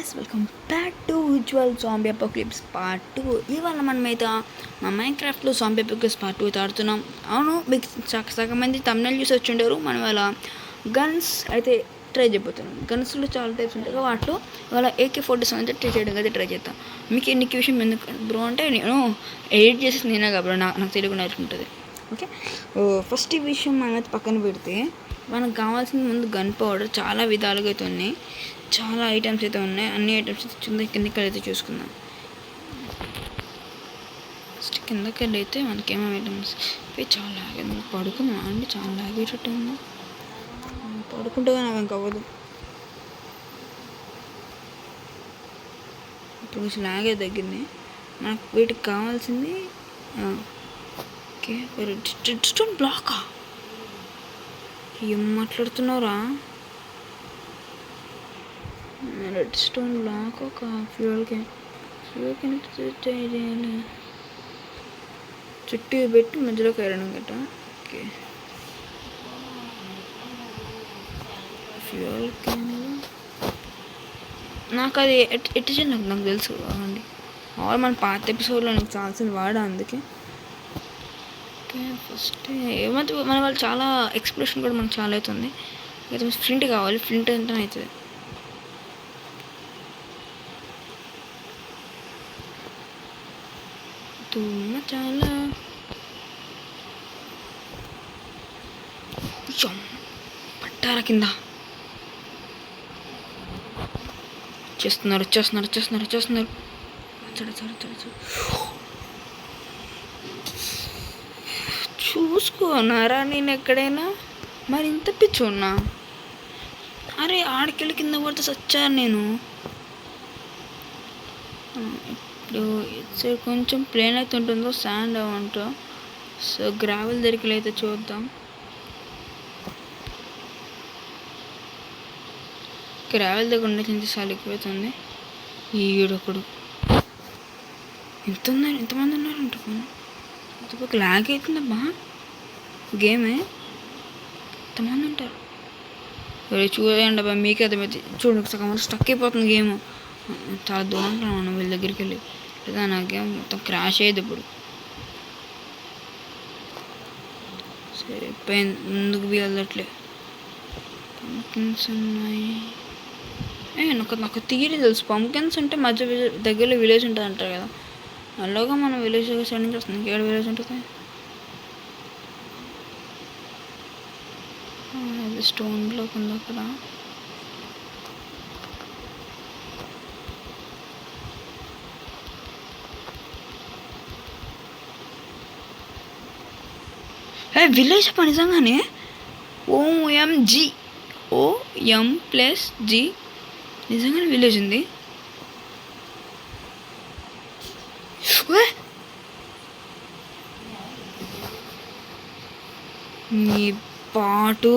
Guys, welcome back to visual zombie Apocalypse part 2. ఇవాళ మనమైతే మా మైన్క్రాఫ్ట్లో జాంబీ అపోకలిప్స్ పార్ట్ 2 అయితే ఆడుతున్నాం. అవును, మీకు సగం మంది తమిళ చూసి వచ్చి ఉండరు. మనం ఇవాళ గన్స్ అయితే ట్రై చేయబోతున్నాం. గన్స్లో చాలా టైప్స్ ఉంటాయి. వాటిలో ఇవాళ AK-47 అయితే ట్రై చేయడానికి అయితే ట్రై చేస్తాం. మీకు ఎన్ని విషయం ఎందుకు బ్రో అంటే, నేను ఎడిట్ చేసేసి నేనే కాబట్టి నాకు తెలుగు నేర్చుకుంటుంది. ఓకే, ఫస్ట్ ఈ విషయం మనమైతే పక్కన పెడితే, మనకు కావాల్సిన ముందు గన్ పౌడర్ చాలా విధాలుగా అయితే ఉన్నాయి. చాలా ఐటమ్స్ అయితే ఉన్నాయి. అన్ని ఐటమ్స్ అయితే కిందకి అయితే చూసుకుందాం. ఫస్ట్ కిందకి వెళ్ళి అయితే మనకేమో ఐటమ్స్ చాలా పడుకుందాం అండి. చాలా లాగేటట్టు ఉంది. పడుకుంటే నాకు ఇంకా అవ్వదు. ఇప్పుడు కొంచెం లాగే తగ్గింది. నాకు వీటికి కావాల్సింది ఓకే, రెడ్ స్టోన్ బ్లాకా. ఏం మాట్లాడుతున్నావురా? రెడ్ స్టోన్ బ్లాక్ ఒక ఫ్యూయల్ క్యాన్ చేయాలి. చుట్టూ పెట్టి మధ్యలోకి వేయడం గట్ట. ఓకే, ఫ్యూయల్ క్యాన్ నాకు అది ఎట్టు చేయాలి నాకు తెలుసు అండి. ఆల్ మన పాత ఎపిసోడ్లో నాకు చాలాసార్లు వాడా. అందుకే ఓకే, ఫస్ట్ ఏమైతే మన వాళ్ళు చాలా ఎక్స్ప్రెషన్ కూడా మనకు చాలా అవుతుంది. అయితే ఫ్లింట్ కావాలి. ఫ్లింట్ ఎంత అవుతుంది? చాలా పట్టారా కింద. వచ్చేస్తున్నారు. చూసుకోనారా నేను ఎక్కడైనా? మరి ఇంత పిచ్చున్నా? అరే, ఆడికెళ్ళి కింద పడితే సచ్చాను నేను. ఇప్పుడు కొంచెం ప్లేన్ అయితే ఉంటుందో శాండ్ అవంటో. సో గ్రావెల్ దగ్గరికి అయితే చూద్దాం. గ్రావెల్ దగ్గర ఉండే కొంచెం చాలా ఎక్కువైతుంది. ఈడొకడు ఎంతమంది ఉన్నారంట. ఒక లాగ్ అవుతుందబ్బా గేమే. ఎంతమంది ఉంటారు చూడండి అబ్బా, మీకే అర్థమైతే. చూడు, సగం స్టక్ అయిపోతుంది గేమ్. చాలా దూరంగా మనం వీళ్ళ దగ్గరికి వెళ్ళి, లేదా నా గేమ్ మొత్తం క్రాష్ అయ్యేది. ఇప్పుడు సరే ముందుకు వెళ్ళట్లే. పంకిన్స్ ఉన్నాయి. నాకు థియరీ తెలుసు. పంకిన్స్ అంటే మధ్య దగ్గరలో విలేజ్ ఉంటుంది అంటారు కదా. అలాగా మనం విలేజ్ సైడ్ నుంచి వస్తుంది. ఇంకేడ విలేజ్ ఉంటుంది? అది స్టోన్ బ్లాక్ ఉంది అక్కడ. విలేజ్ అప్ప నిజంగానే. OM+G నిజంగానే విలేజ్ ఉంది. నీ పాటు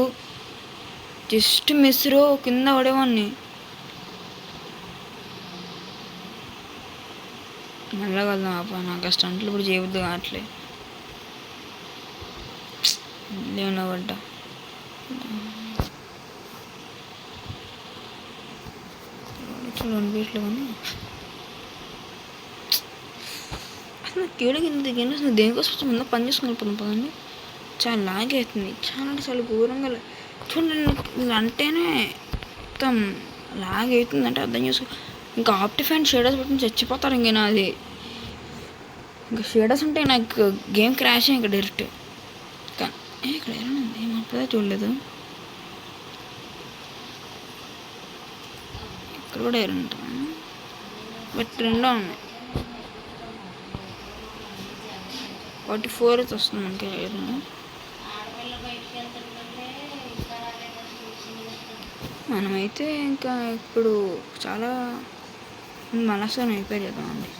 జస్ట్ మిస్రో కింద పడేవాడిని. మళ్ళా కలుద్దాం అప్ప. నాకు స్టంట్లు ఇప్పుడు చేయవద్దు కావట్లే. లేవునా పడ్డా. చూడండి వీటిలో కానీ అసలు కీడకి ఇంత దిగిన అసలు దేనికోసం ముందు పని చేసుకుని పదండి. చాలా లాగ్ అవుతుంది. చాలా ఘోరంగా చూడండి. అంటేనే మొత్తం లాగ్ అవుతుందంటే అర్థం చేసుకో. ఇంకా ఆప్టిఫైన్ షేడర్స్ పెట్టి చచ్చిపోతారు. ఇంకేనా అది ఇంకా షేడర్స్ ఉంటే నాకు గేమ్ క్రాష్ ఇంకా డైరెక్ట్. ఇక్కడ ఎలా ఉంది? అప్పుడే చూడలేదు. ఇక్కడ కూడా ఎయిర్ ఉంటుంది, బట్ రెండో ఉన్నాయి. 44 అయితే వస్తుంది మనకి ఎయిర్. మనమైతే ఇంకా ఇప్పుడు చాలా మనసుని అయిపోయి చేద్దామండి.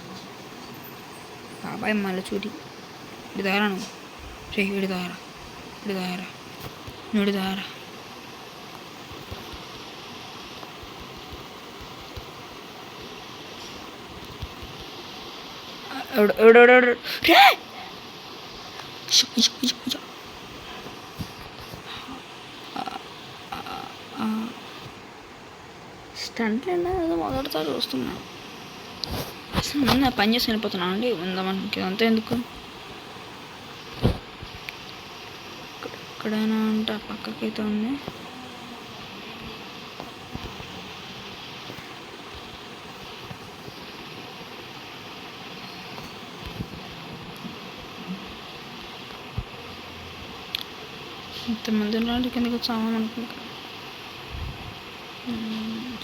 బాబాయ్ మళ్ళీ చూడి ఇటు దారా నువ్వు. ఇటు దారా నుడి దారా. తండ్రి ఏదో మొదటిసారి చూస్తున్నా. అసలు ముందు పని చేసి వెళ్ళిపోతున్నా అండి. ఉందా మనకి అంతా ఎందుకు? ఎక్కడైనా అంటే పక్కకైతే ఉంది. ఇంతమంది లాంటి కిందకి వచ్చామని అనుకుంటా.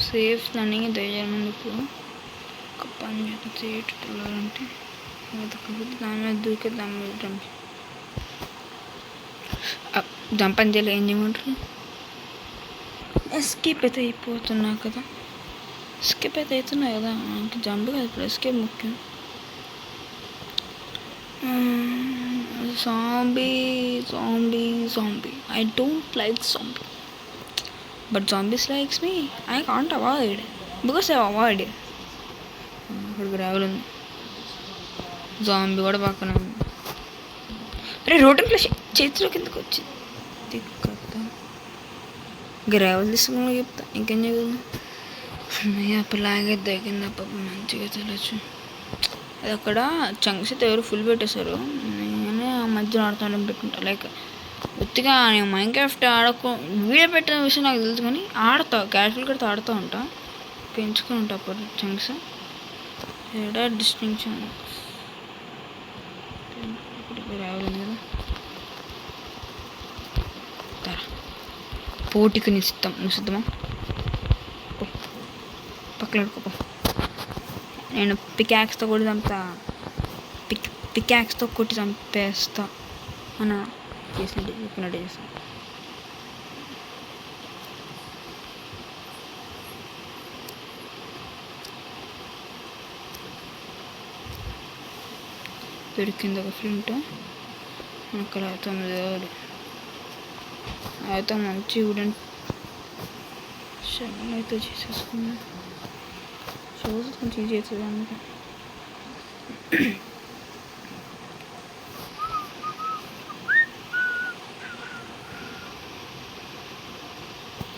సేఫ్ అని ధైర్యం ఇప్పుడు ఒక పని చేయటంటే దాని మీద దూకే దాని మీద జంప్ అని తెలియదు. ఏం చేయమంటారు? ఎస్కేప్ అయితే అయిపోతున్నా కదా. ఎస్కేప్ అయితే అవుతున్నా కదా. నాకు జంప్ కాదు ఇప్పుడు, ఎస్కేప్ ముఖ్యం. Zombie. I don't like zombie. But zombies likes me. I can't avoid. Because I avoid. ఇప్పుడు గ్రావెల్ ఉంది. జాంబీ కూడా పక్కన ఉంది. అరే రోడ్డు ప్లస్ చేతిలో కిందకు వచ్చింది. తిక్కత గ్రావెల్ తీసుకుని చెప్తా. ఇంకేం చేయగలను? అప్పుడు లాగేద్దా కింద పాప మంచిగా తెలచ్చు. అది అక్కడ చంక్స్ అయితే ఎవరు ఫుల్ పెట్టేశారు. నేనే ఆ మధ్యలో ఆడుతాను పెట్టుకుంటా. లైక్ ఉత్తిగా నేను మైన్క్రాఫ్ట్ వీడియో పెట్టిన విషయం నాకు తెలుసు, కానీ ఆడతా క్యాజువల్ కడితే ఆడుతూ ఉంటా. పెంచుకొని ఉంటా అప్పుడు చంక్స్. ఏడా డిస్టింక్షన్ రావాలి కదా. పోటీకి నిశ్చితమా పక్కన పెట్టుకోపో. నేను పికాక్స్తో కూడా చంపుతా. పికాక్స్తో కొట్టి చంపేస్తా అని చెప్పినట్టు చేస్తాను. దొరికింది ఒక ఫ్లింట్. అక్కడ 9 అయితే మంచి వుడెన్ షవల్ అయితే చేసేసుకున్నాను. షోస్ కొంచెం ఈజీ అవుతుంది అందుకే.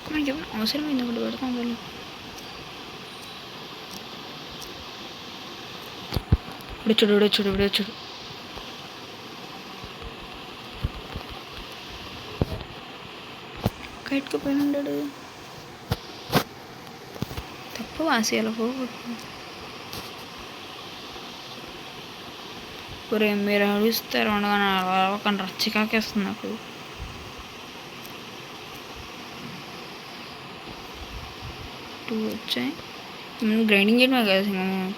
మనకి ఏమైనా అవసరమైంది ఒకటి పెడతాం కదా. ఇప్పుడు చూడు కైట్కు పోయిన ఉన్నాడు. తప్పు వాసేయాల ఒరే మీరు అడుగుస్తారు ఉండగానే ఒక రచ్చికాకేస్తుంది నాకు. టూ వచ్చాయి. గ్రైండింగ్ చేయడమే కదా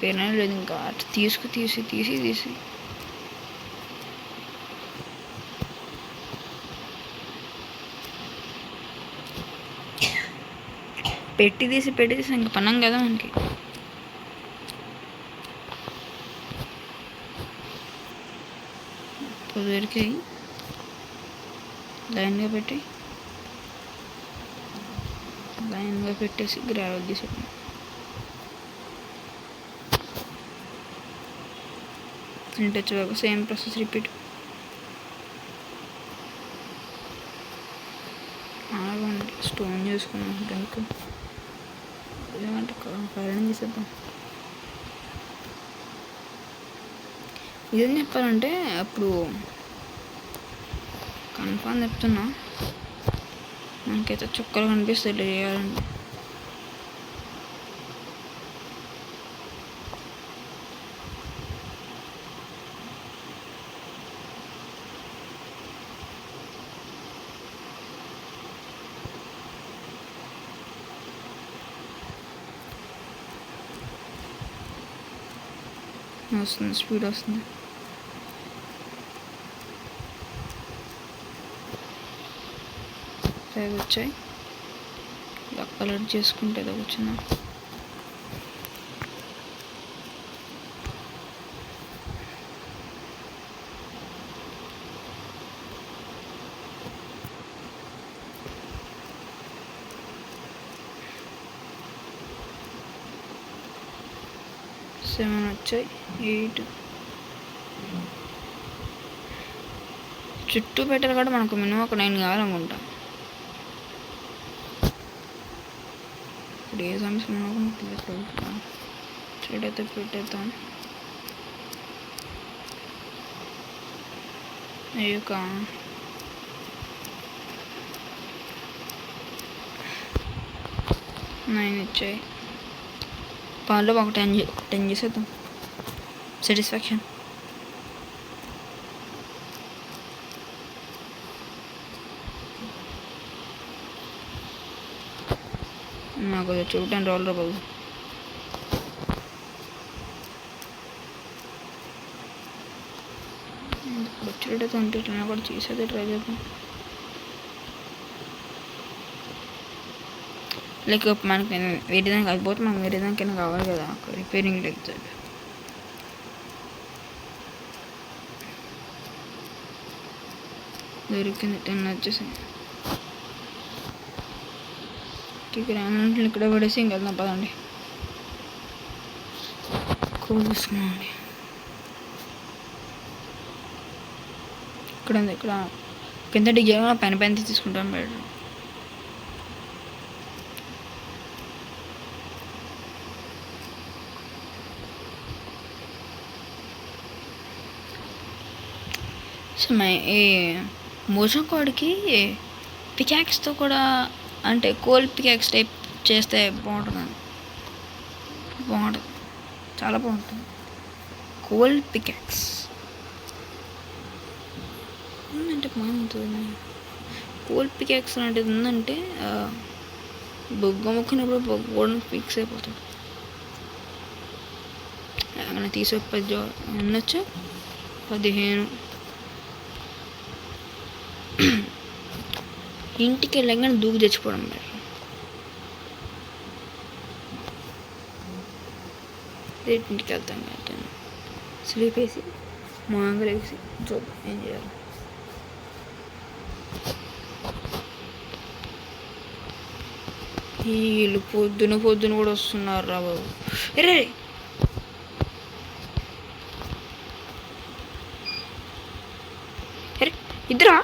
పేరునే లేదు. ఇంకా తీసి పెట్టి తీసి ఇంకా పన్నాం కదా మనకి. దొరికాయి లైన్గా పెట్టేసి గ్రావెల్ తీసేద్దాం. ఇంటి వచ్చేవాక సేమ్ ప్రాసెస్ రిపీట్. ఆగండి స్టోన్ చేసుకున్నాం. ఇంకా ఏమంటే కారణం చేసేద్దాం. ఇదేం చెప్పాలంటే అప్పుడు కన్ఫామ్ చెప్తున్నా, మనకైతే చుక్కలు కనిపిస్తాయి ఇట్లా చేయాలండి. వస్తుంది స్పీడ్ వస్తుంది. అవి వచ్చాయి ఇలా కలర్ చేసుకుంటే అది వచ్చిందా. సెవెన్ వచ్చాయి. 8 చుట్టూ పెట్టాలి కూడా మనకు మినిమం ఒక 9 కావాలనుకుంటా. ఇప్పుడు ఏ సమస్య ట్రేడ్ అయితే పెట్టేద్దాం. అయ్యొక 9 వచ్చాయి. పాల్లో ఒక 10 చేసేద్దాం. సాటిస్ఫాక్షన్. నాకు చూడటానికి రోల్ బాబు. వచ్చేటట్టు అంటే ఇట్లా కూడా చేసేది ట్రై చేద్దాం. లైక్ మనకి వేరే దానికి అయిపోతే మనకు వేరే దానికైనా కావాలి కదా, రిపేరింగ్ లైక్ దొరికింది. 10 వచ్చేసాయి. ఇక్కడ పడేసి ఇంకెళ్దాం పదండి. కూల్ తీసుకున్నామండి. ఇక్కడ కింద డిగ్రీ పెన్ తీసుకుంటాం బెటర్. సో ఈ మోషన్ కోడ్కి పికాక్స్తో కూడా అంటే కోల్ పికాక్స్ టైప్ చేస్తే బాగుంటుంది, చాలా బాగుంటుంది. కోల్ పికాక్స్ ఉందంటే బాగుంటుంది. కోల్ పికాక్స్ లాంటిది ఉందంటే బొగ్గ మొక్కినప్పుడు బొగ్గ కూడా ఫిక్స్ అయిపోతుంది. ఏమైనా తీసే 10 ఉండొచ్చు, 15. ఇంటికి వెళ్ళగానే దూకి తెచ్చిపోవడం మీరు. ఇంటికి వెళ్తాం స్లీప్ వేసి మాంగలు వేసి చూద్దాం ఏం చేయాలి. వీళ్ళు పొద్దున కూడా వస్తున్నారు రా బాబు. రే ఇద్దరా?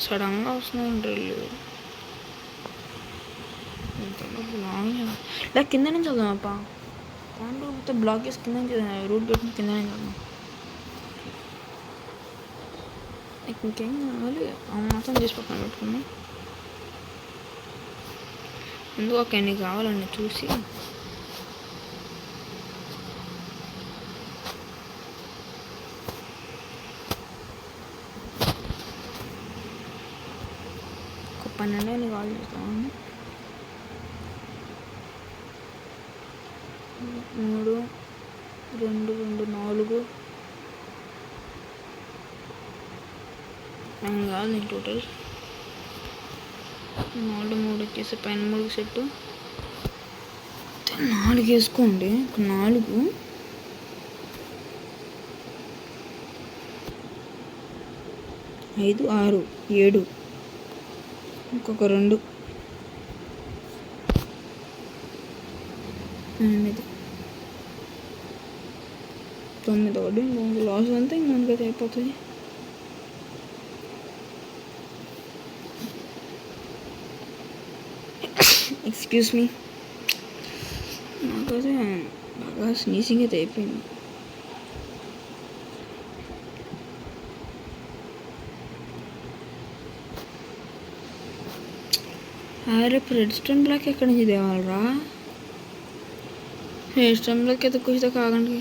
సడన్గా వస్తున్నాయి ఇలా కింద నుంచి వెళ్దాం అప్ప. కాంటే బ్లాక్ చేసి కింద నుంచి రూట్ పెట్టి కింద నుంచి వెళ్దాం. ఇంకేం కావాలి మాత్రం చేసి పక్కన పెట్టుకున్నాం. ఎందుకు ఒక ఎన్ని కావాలండి చూసి. ఒక 12 కాల్ చేస్తాము. 3 2 2 4 కాదు టోటల్ 4 3 వచ్చేసి పైన 3 సెట్ 4 వేసుకోండి. 4 5 6 7 ఇంకొక 2 8 9 ఒకటి లాస్ అంతా ఇంక మనకైతే అయిపోతుంది. ఎక్స్క్యూజ్ మీ, నాకైతే బాగా స్నీసింగ్ అయితే అయిపోయింది. రేపు రెడ్ స్టోన్ బ్లాక్ ఎక్కడి నుంచి తేవాలరా? రెడ్ స్టోన్ బ్లాక్ అయితే కొంచెం కాగండి.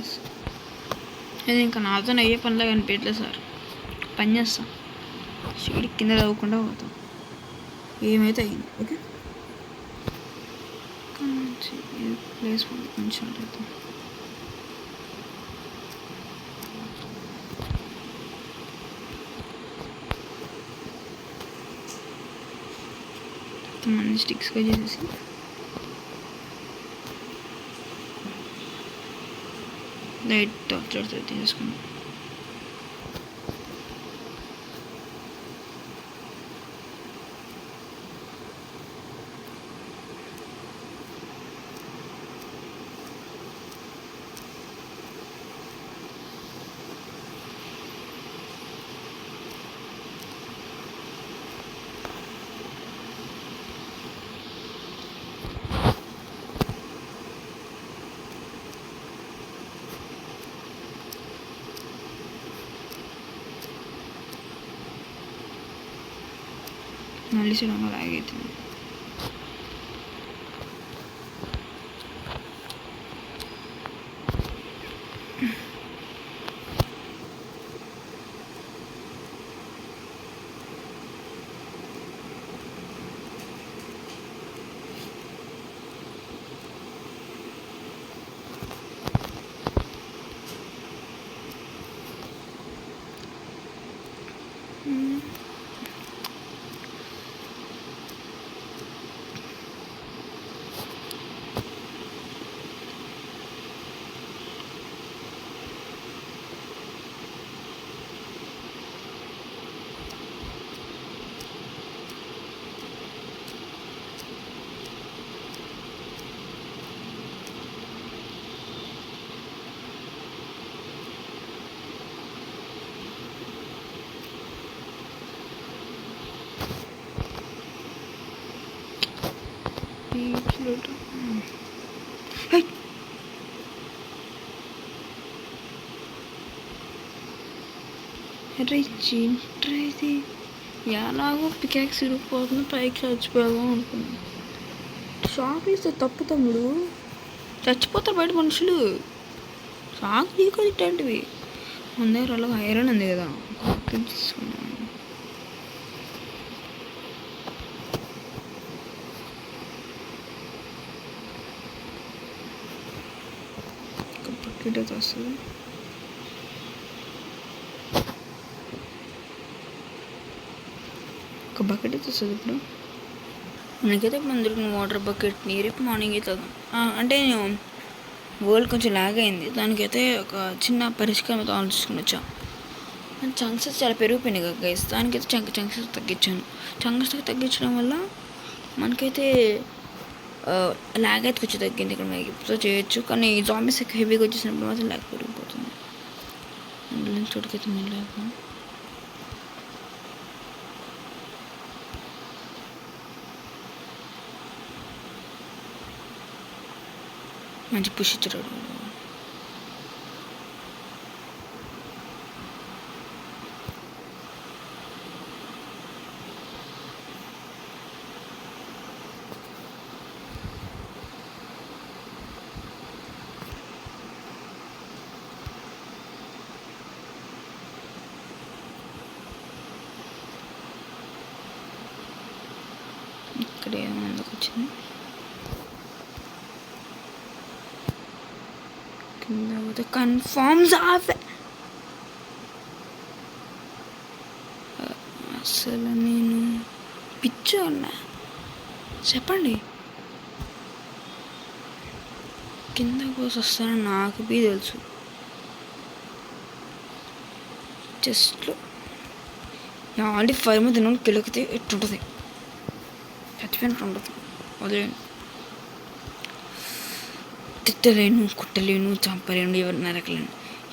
అది ఇంకా నాతో అయ్యే పనిలా కనిపించలేదు సార్. పని చేస్తాం, షీడి కింద తవ్వకుండా పోతాం. ఏమైతే అయింది. ఓకే ప్లేస్ కొంచెం ఉంటుంది. మన స్టిక్స్గా చేసేసి లైట్ టార్చర్తో తీసుకున్నాం. మళ్ళీ చూడంగా లాగైతుంది. ఇది ఎలాగో పికాక్స్ ఇరిగిపోతుంది, పైకి చచ్చిపోయాము అనుకున్నాను. షాక్ ఇస్తే తప్పు తమ్ముడు, చచ్చిపోతారు బయట మనుషులు. షాక్ లీక్ ఇట్లాంటివి. మన దగ్గర అలాగ ఐరన్ ఉంది కదా, తీసుకున్నాను. బకెట్ అయితే వస్తుంది. ఒక బకెట్ అయితే వస్తుంది. ఇప్పుడు మనకైతే ఇప్పుడు దొరికిన వాటర్ బకెట్ని రేపు మార్నింగ్ అవుతుంది. అంటే నేను వరల్డ్ కొంచెం లాగ్ అయింది, దానికైతే ఒక చిన్న పరిష్కారం అయితే ఆలోచించుకుని వచ్చా. చంక్సెస్ చాలా పెరిగిపోయినాయి కదా గైస్, దానికైతే చంక్సెస్ తగ్గించాను. చంక్సెస్ తగ్గించడం వల్ల మనకైతే లాగ్ అయితే కొంచెం తగ్గింది. ఇక్కడ మనకి ఇప్పుడు చేయొచ్చు, కానీ జాంబీస్ ఎక్కువ హెవీగా వచ్చేసినప్పుడు మాత్రం లాగ్ పెరిగిపోతుంది. అందులో చోటుకైతే మళ్ళీ మంచి పుష్ ఇచ్చాడు. ఇక్కడ ఏమైనా వచ్చింది కింద పోతే కన్ఫామ్స్ ఆఫ్. అసలు నేను పిచ్చి ఉన్నా చెప్పండి. కింద కోసి వస్తానని నాకు బీ తెలుసు. జస్ట్ ఆల్రెడీ 5 మంది తిన్నాను, కిలకితే ఎట్టుంటుంది, చచ్చిపోయినట్టు ఉంటుంది. వదిలేను, తిట్టలేను, కుట్టలేను, చంపలేను, ఎవరు నరకలేను.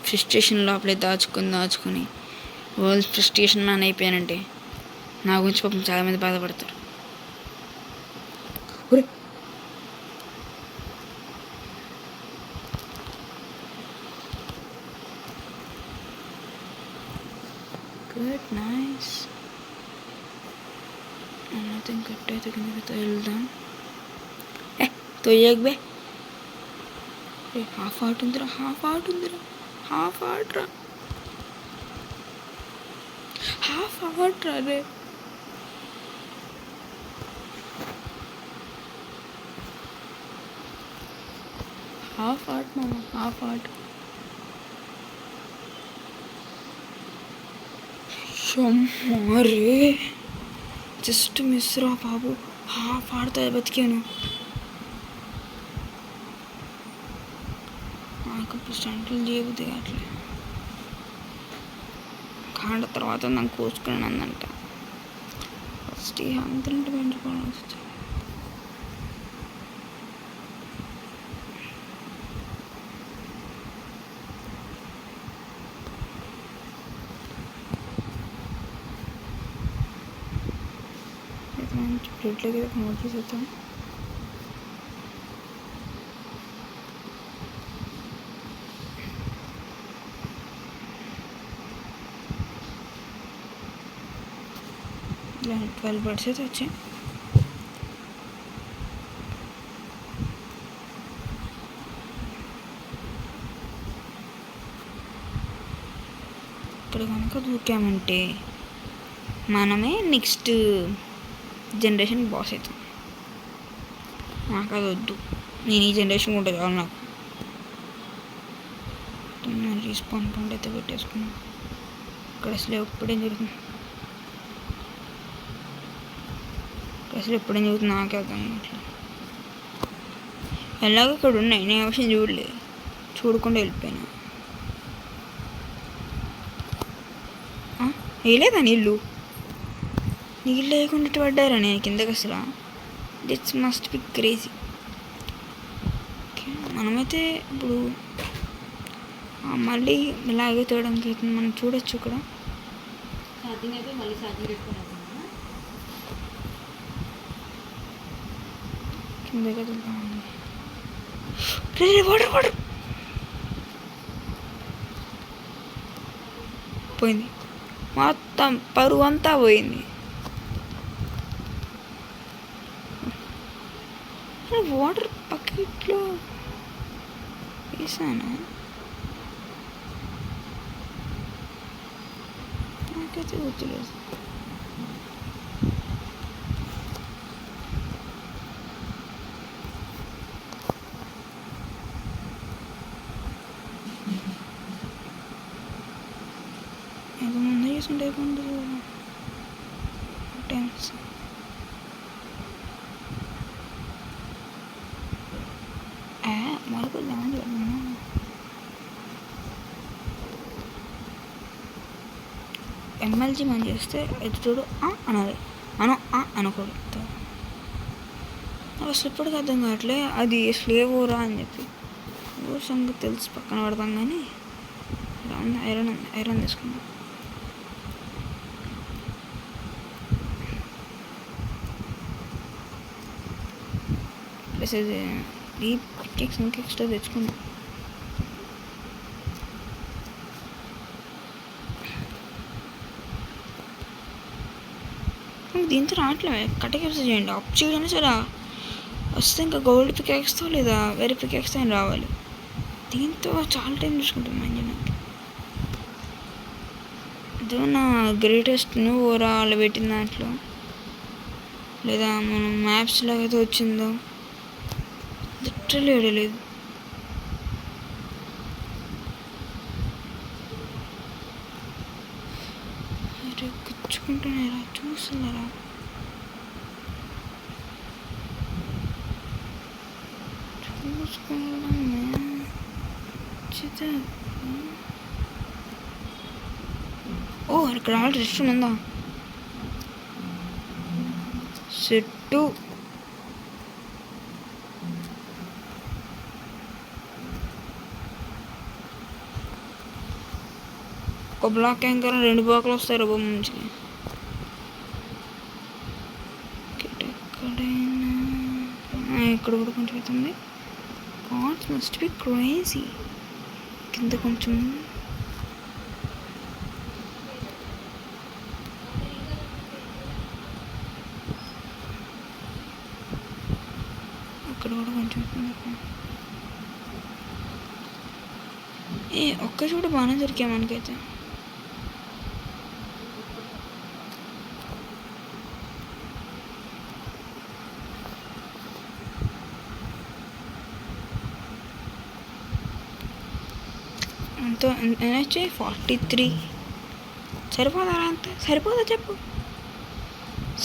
ఫ్రస్ట్రేషన్ లోపలే దాచుకొని వరల్డ్ ఫ్రస్ట్రేషన్ మ్యాన్ అయిపోయానంటే నా గురించి పాపం చాలామంది బాధపడతారు. Good nice. నథింగ్ కట్ అయితే కిందకి వెళ్దాం. తొయ్యకు బే, హాఫ్ ఆర్ట్ ఉందిరా, హాఫ్ ఆర్ట్ ఉందిరా, హాఫ్ ఆర్ట్ రా, హాఫ్ ఆర్ట్ రా రే. హాఫ్ ఆర్ట్ మామ, హాఫ్ ఆర్ట్. రే జస్ట్ మిస్ రా బాబు, హాఫ్ ఆర్ట్తో బతికాను. నాకు ఇప్పుడు స్టంట్లు చేయబుద్ది అట్లా కాండ తర్వాత నాకు కోసుకుని అందంట. ఫస్ట్ ఈ అంతరంటే పెంచుకోవడం వస్తుంది. మంచి ప్లేట్లోకి అయితే కన్వర్ట్ చేసేద్దాం. 12 బర్డ్స్ అయితే వచ్చాయి. ఇక్కడ కనుక దూకామంటే మనమే నెక్స్ట్ జనరేషన్ బాస్ అవుతాం. నాకు అది వద్దు, నేను ఈ జనరేషన్ కూడా కావాలి. నాకు రీస్పాన్ పాయింట్ అయితే పెట్టేసుకున్నాను. ఇక్కడ అసలు ఎప్పుడేం జరుగుతుంది, నాకే అర్థం కావట్లేదు. ఎలాగో ఇక్కడ ఉన్నాయి, నేను విషయం చూడలేదు, చూడకుండా వెళ్ళిపోయినా. వేయలేదా నీళ్ళు లేకుండా పడ్డారా నేను కిందకి అసలు? This must be crazy. Okay, మనమైతే ఇప్పుడు మళ్ళీ ఇలాగే తేయడానికి అయితే మనం చూడొచ్చు. ఇక్కడ కిందకి వాటర్ వాటర్ పోయింది, మొత్తం పరువు అంతా పోయింది. వాటర్ బకెట్లో వేసానా? నాకైతే గుర్తులేదు. ఏదో ముందు చేస్తుంటే టైమ్స్ మరొక దాని ఎమ్మెల్జీ మనం చేస్తే ఎదుటోడు అనాలి, అనకూడదు. నాకు అసలు ఇప్పటికీ అర్థం కావట్లే అది స్లేవోరా అని చెప్పి. ఓ సంగతి తెలిసి పక్కన పడతాం, కానీ ఐరన్ తీసుకున్నాం. ప్లస్ అది ఈ పికెక్స్ ఇంకా ఎక్స్ట్రా తెచ్చుకున్నాం. దీంతో రావట్లే, కట్టెక్స్ చేయండి. ఆప్ చేయడానికి సరే వస్తే ఇంకా గోల్డ్ పికెక్స్తో లేదా వేరే పికెక్స్తో అని రావాలి. దీంతో చాలా టైం తీసుకుంటుంది మంచి. ఇదో నా గ్రేటెస్ట్ ఓరా అలా పెట్టిన దాంట్లో, లేదా మనం మ్యాప్స్ లాగైతే వచ్చిందో లిటరల్లీ ఏడలేదు. గుచ్చుకుంటున్నారా? చూస్తున్నారా? ఓ ఇక్కడ ఆల్రెడీ రెస్టారెంట్ ఉందా? సెట్టు ఒక బ్లాక్ యాంకర్ 2 బ్లాక్లు వస్తాయి రూపం నుంచి. ఎక్కడైనా ఇక్కడ కూడా కొంచెం అవుతుంది. God must be crazy. కింద కొంచెం అక్కడ కూడా కొంచెం ఒక్క చోట బాగానే దొరికాయి మనకైతే. ఎంతో ఎనర్జీ 43 సరిపోదా? అంత సరిపోదా చెప్పు?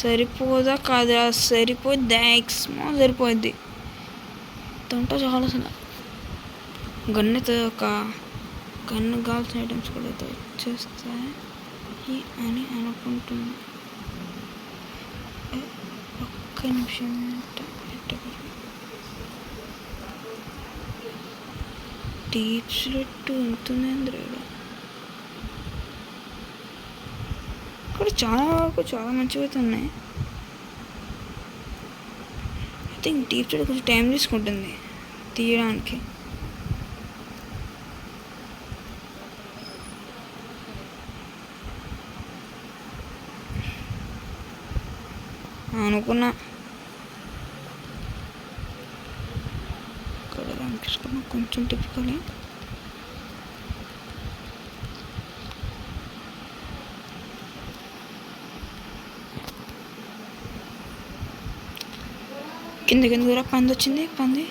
సరిపోదా కాదా? సరిపోద్ది, ఎక్స్మో సరిపోద్ది. తింటా చాలా అసలు. గన్నతో ఒక గన్ను కావాల్సిన ఐటమ్స్ కూడా అయితే వచ్చేస్తాయి అని అనుకుంటున్నా. ఒక్క నిమిషం డీప్ స్లిట్ ఉంటుంది అందరూ. ఇక్కడ చాలా వరకు చాలా మంచిగా అయితే ఉన్నాయి. ఐ థింక్ డీప్ స్లిట్ కొంచెం టైం తీసుకుంటుంది తీయడానికి. అనుకున్నా. ఇక్కడ తీసుకున్నా కొంచెం తిప్పుకొని కిందకి దూరం పంది వచ్చింది. పంది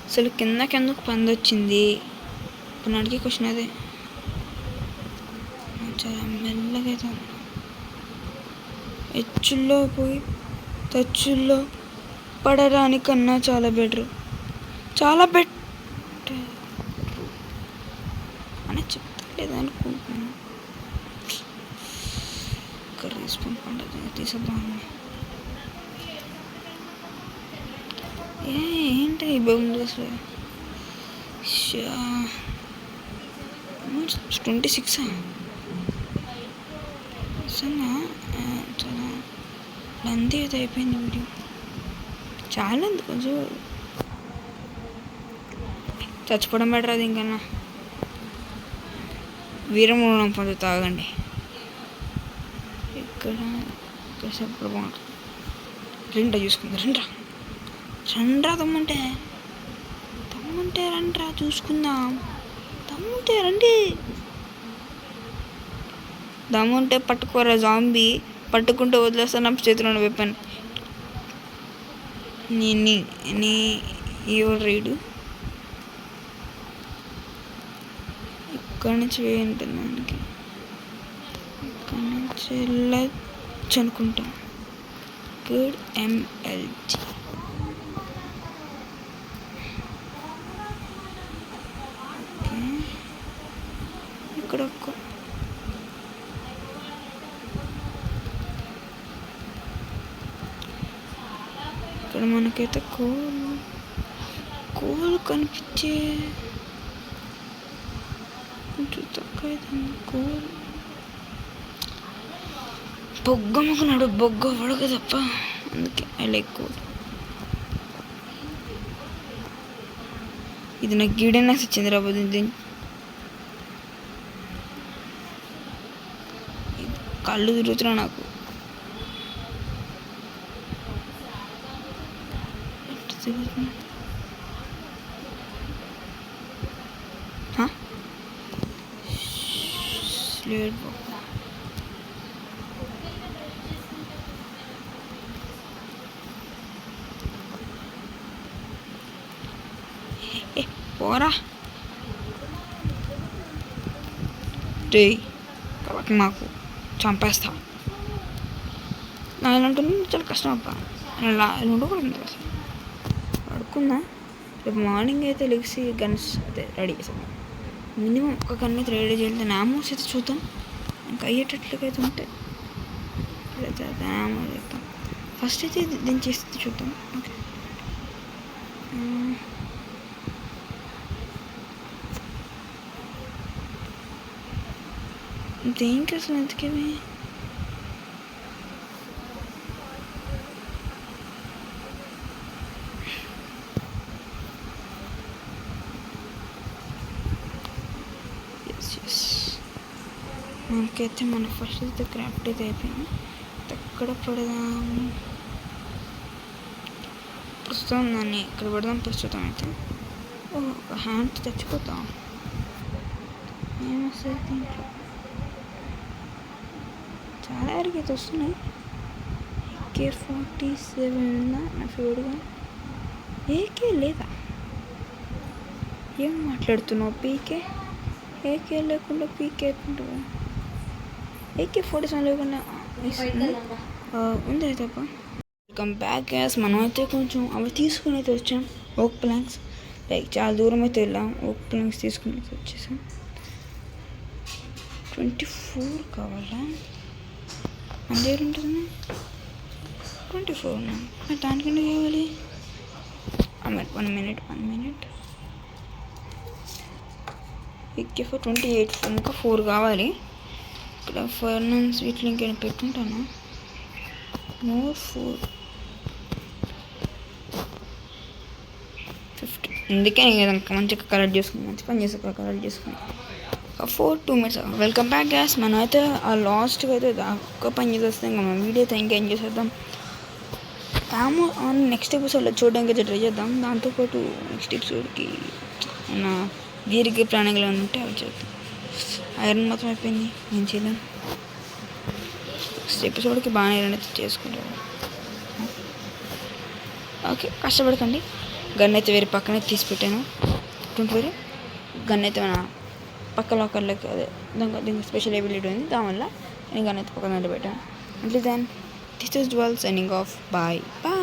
అసలు కిందకెందుకు పంది వచ్చింది ఇప్పుడు అడిగే క్వశ్చన్ అదే. చాలా మెల్లగా అయితే హెచ్చుల్లో పోయి తచ్చుల్లో పడడానికన్నా చాలా బెటర్ అని చెప్తలేదనుకుంటున్నాను. కర్రీస్ పండుగ తీసేద్దామని. ఏంటి బాగుంది అసలు. 26 అసలు చాలా లంది అయితే అయిపోయింది వీడియో. చాలా కొంచెం చచ్చిపోవడం బెటర్ అది. ఇంకన్నా వీరమూలం పొందు తాగండి. ఇక్కడ చెప్పడం బాగుంటుంది. రెండ్రా చూసుకుందా. రండ్రా తమ్ముంటే రండ్రా చూసుకుందాం. తమ్ముంటే రండి. దమ్ముంటే పట్టుకోరా జాంబీ. పట్టుకుంటే వదిలేస్తా నా చేతిలో వెపన్. నీ ఎవరు రైడు ఇక్కడి నుంచి వేయంటుంది దానికి. ఇక్కడి నుంచి వెళ్ళచ్చు అనుకుంటాం. Good MLG. ఇక్కడ మనకైతే కోల్ కనిపించే కొంచెం తక్కువ అవుతుంది. కోల్ బొగ్గమ్మకున్నాడు. బొగ్గ వడక తప్ప. అందుకే ఐ లైక్ కోల్. ఇది నాకు గీడెనెస్ ఇచ్చింది రాబోదు. కళ్ళు తిరుగుతున్నా నాకు. స్లేట్ పోరా రే కాబట్టి మాకు చంపేస్తా. నా ఇలాంటి చాలా కష్టం అబ్బా. ఇలా ఉండకూడదు అసలు. పడుకుందా. రేపు మార్నింగ్ అయితే లెగిసి గన్స్ అయితే రెడీ చేసాము. మినిమం ఒక గన్ అయితే రెడీ చేయాలి. నామోస్ అయితే చూద్దాం. ఇంకా అయ్యేటట్లుగా ఉంటే నామో చేద్దాం. ఫస్ట్ అయితే దీన్ని చేస్తే చూద్దాం. ఓకే దేనికి అసలు ఎందుకేమి మనకైతే మన ఫస్ట్ అయితే క్రాఫ్ట్ అయితే అయిపోయింది. ఎక్కడ పడదాము ప్రస్తుతం. దాన్ని ఇక్కడ పడదాం ప్రస్తుతం అయితే. ఒక హ్యాండ్ చచ్చిపోతాం. ఏమొస్తుంది దీంట్లో. చాలా వరకు అయితే వస్తున్నాయి. AK-47 ఉందా నా ఫేవరెట్గా. ఏకే లేదా. ఏం మాట్లాడుతున్నావు. ఏకే లేకుండా పీకే అయిపోతుందా. AK-47 లేకుండా ఉంది అయితే. Welcome back gas. మనం అయితే కొంచెం అవి తీసుకుని అయితే వచ్చాం. ఓక్ ప్లాంక్స్ లైక్ చాలా దూరం అయితే వెళ్ళాం. ఓక్ ప్లాంక్స్ తీసుకుని అయితే వచ్చేసాం. 24 కావాలా. మన దగ్గర ఉంటుంది 24. దానికంటే కావాలి. 1 minute. AK-4 28. ఇంకా 4 కావాలి. ఇక్కడ ఫర్నన్స్ వీటిలో ఇంకేమైనా పెట్టుకుంటాను. మోర్ 4 50. అందుకే నేను మంచిగా కలెక్ట్ చేసుకుని మంచి పని చేసి కలెక్ట్ చేసుకుని 4-2 minutes. Welcome back gas. మనం అయితే ఆ లాస్ట్గా అయితే ఒక్క పని చేసేస్తాం ఇంకా మన వీడియో అయితే ఇంకా ఏం చేసేద్దాం. నెక్స్ట్ ఎపిసోడ్లో చూడడానికి అయితే ట్రై చేద్దాం. దాంతోపాటు నెక్స్ట్ ఎపిసోడ్కి మన దీర్ఘ ప్రాణిಗಳು ఉంటే అవి చేద్దాం. ఐరన్ మొత్తం అయిపోయింది, ఏం చేద్దాం. నెక్స్ట్ ఎపిసోడ్కి బాగానే ఐరన్ అయితే చేసుకుంటాం. ఓకే, కష్టపడకండి. గన్ అయితే వేరే పక్కనే తీసి పెట్టాను. వేరే గన్ అయితే మన పక్క లాకర్లోకి అదే దీనికి స్పెషల్ ఎబిలిటీ ఉంది, దానివల్ల నేను గన్ అయితే పక్కన పెట్టాను. అంటే then this is Jwal signing off. Bye bye.